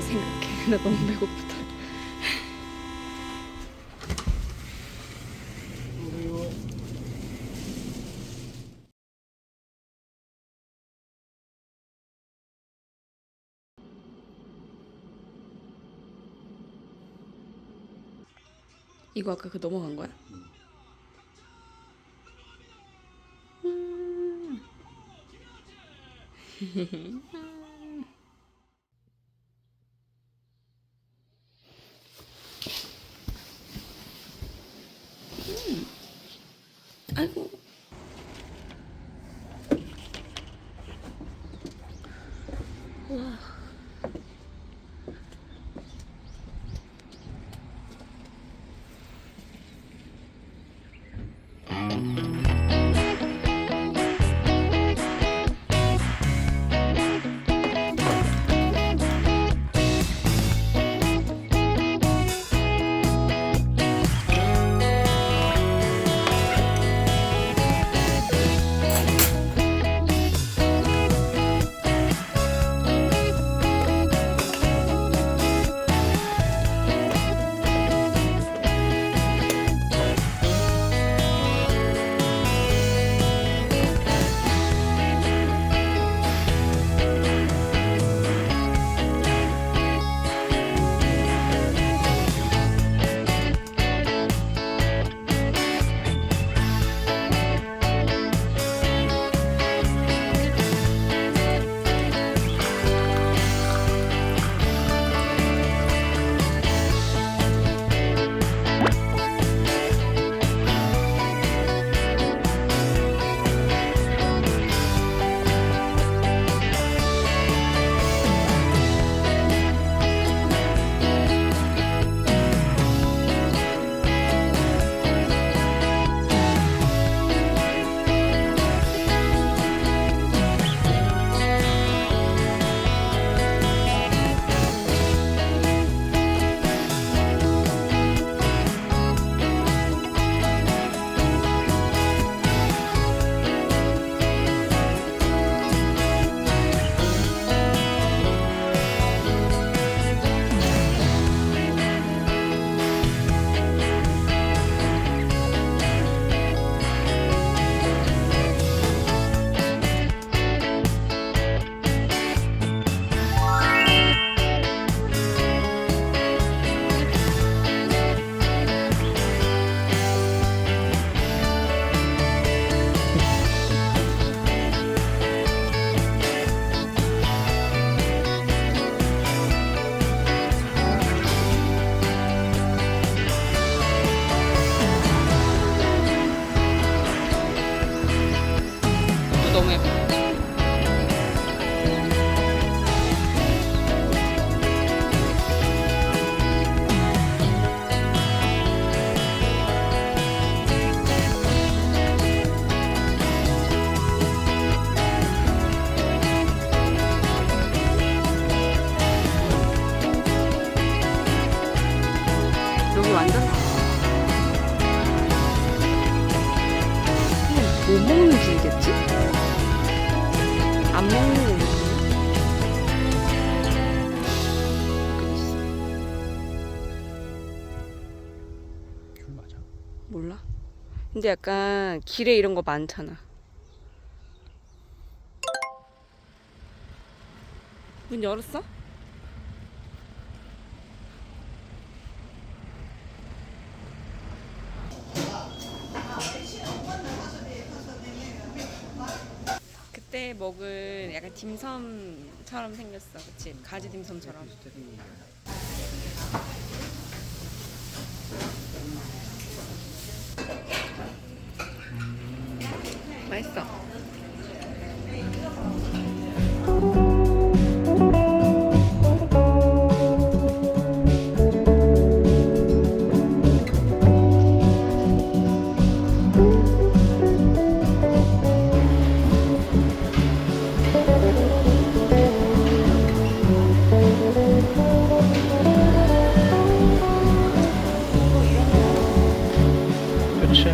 생각해. 나 너무 배고프다. 이거 아까 그 넘어간 거야? 아이고. 와. 너무 예뻐. 여기 완전 뭐 먹는 줄이겠지? 안 먹는 거 귤 맞아? 몰라? 근데 약간 길에 이런 거 많잖아. 문 열었어? 그때 먹은 약간 딤섬처럼 생겼어, 그치? 가지 딤섬처럼. 맛있어. 그치.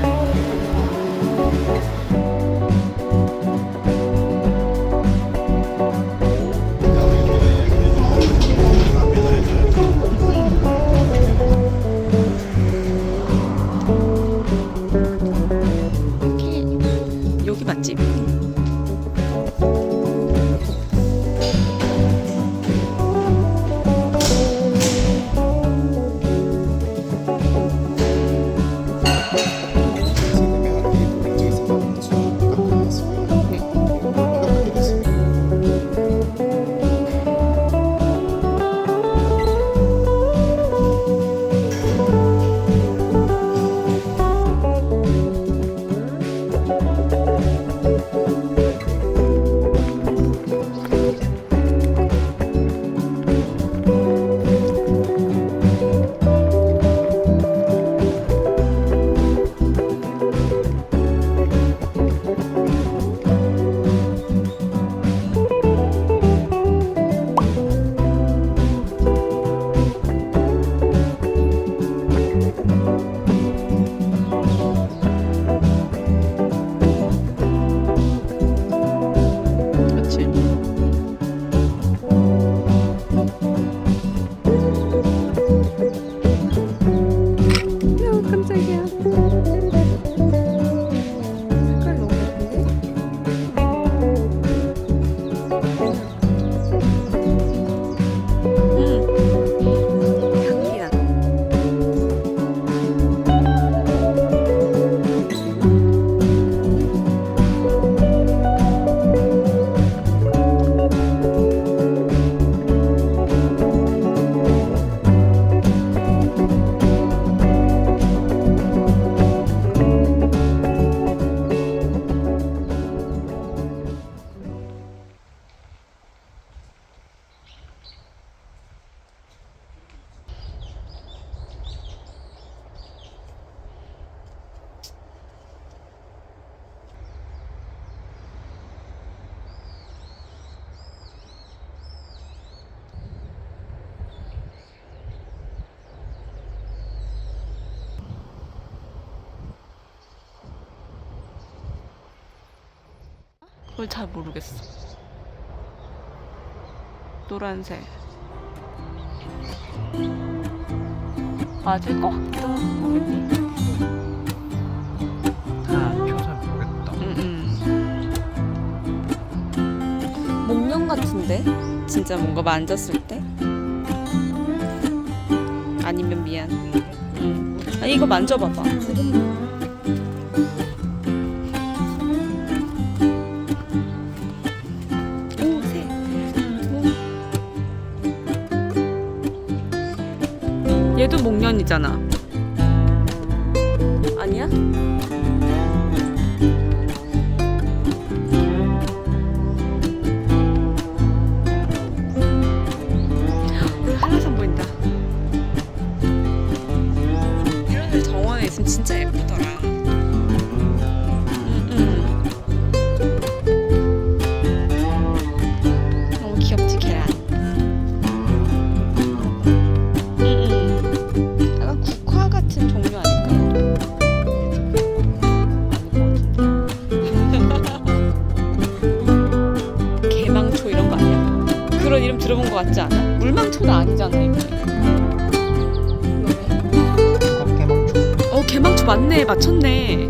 그걸 잘 모르겠어. 노란색. 맞을 것 같기도 하고. 다 표사 모르겠다. 목련 같은데? 진짜 뭔가 만졌을 때? 아니면 미안. 아니 이거 만져봐봐. 오, 새. 오. 얘도 목련이잖아. 아니야? 한라산 보인다. 이런 데 정원에 있으면 진짜 예쁘더라. 너무 귀엽지 계란. 약간 국화 같은 종류 아닐까? 개망초 이런 거 아니야? 그런 이름 들어본 거 같지 않아? 물망초는 아니잖아 이거. 국악 개망초. 개망초 맞네. 맞췄네.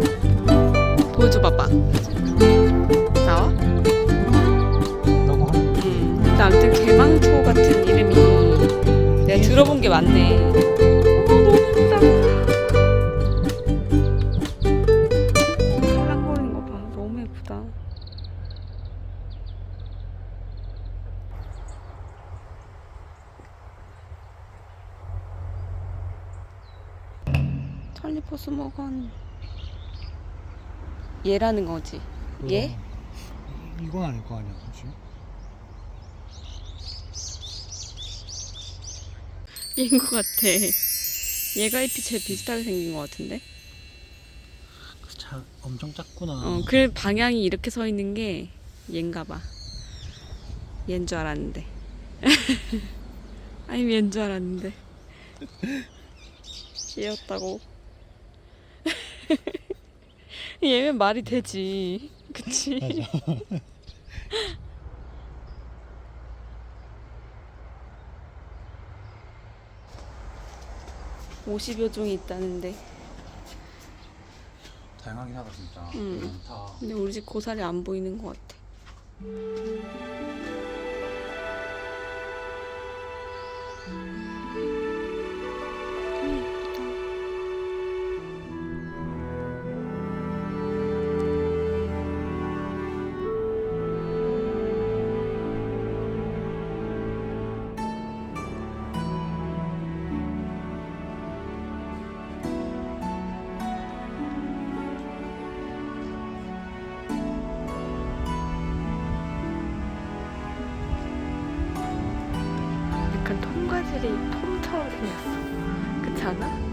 보여줘 봐봐. 나와? 라고 하는 근데 아무튼 개망초 같은 이름이 내가 들어본 게 맞네. 너무 예쁘다. 살랑거리는 거 봐. 너무 예쁘다. 찰리포스모건 얘라는 거지. 얘? 이건 아닐 거 아니야, 그렇지? 얘인 것 같아. 얘가 잎이 제일 비슷하게 생긴 것 같은데. 엄청 작구나. 그래 방향이 이렇게 서 있는 게 얘인가 봐. 얘인 줄 알았는데. 아니 얘인 줄 알았는데. 얘였다고. 얘면 말이 되지. 그치? 맞아. 50여 종이 있다는데. 다양하긴 하다 진짜. 많다. 근데 우리 집 고사리 안 보이는 것 같아. 약간 통과질이 폼처럼 생겼어. 그렇지 않아?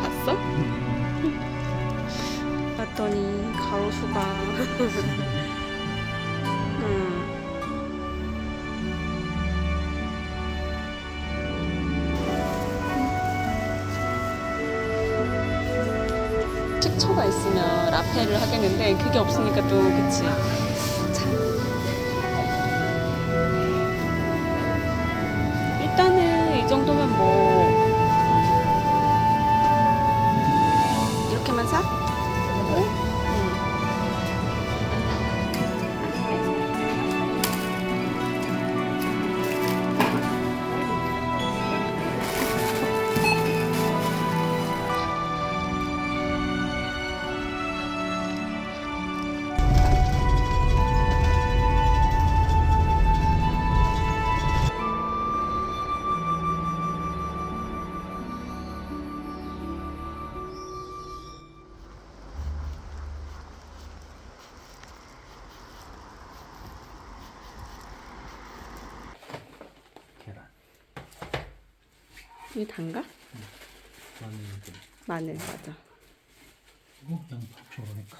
봤어? 봤더니 가로수가 식초가 있으면 라페를 하겠는데 그게 없으니까 또 그치. 참. 일단은 이 정도면 뭐 이렇게만 사? 응? 계란. 이게 단가? 마늘. 마늘 맞아. 양파 저러니까.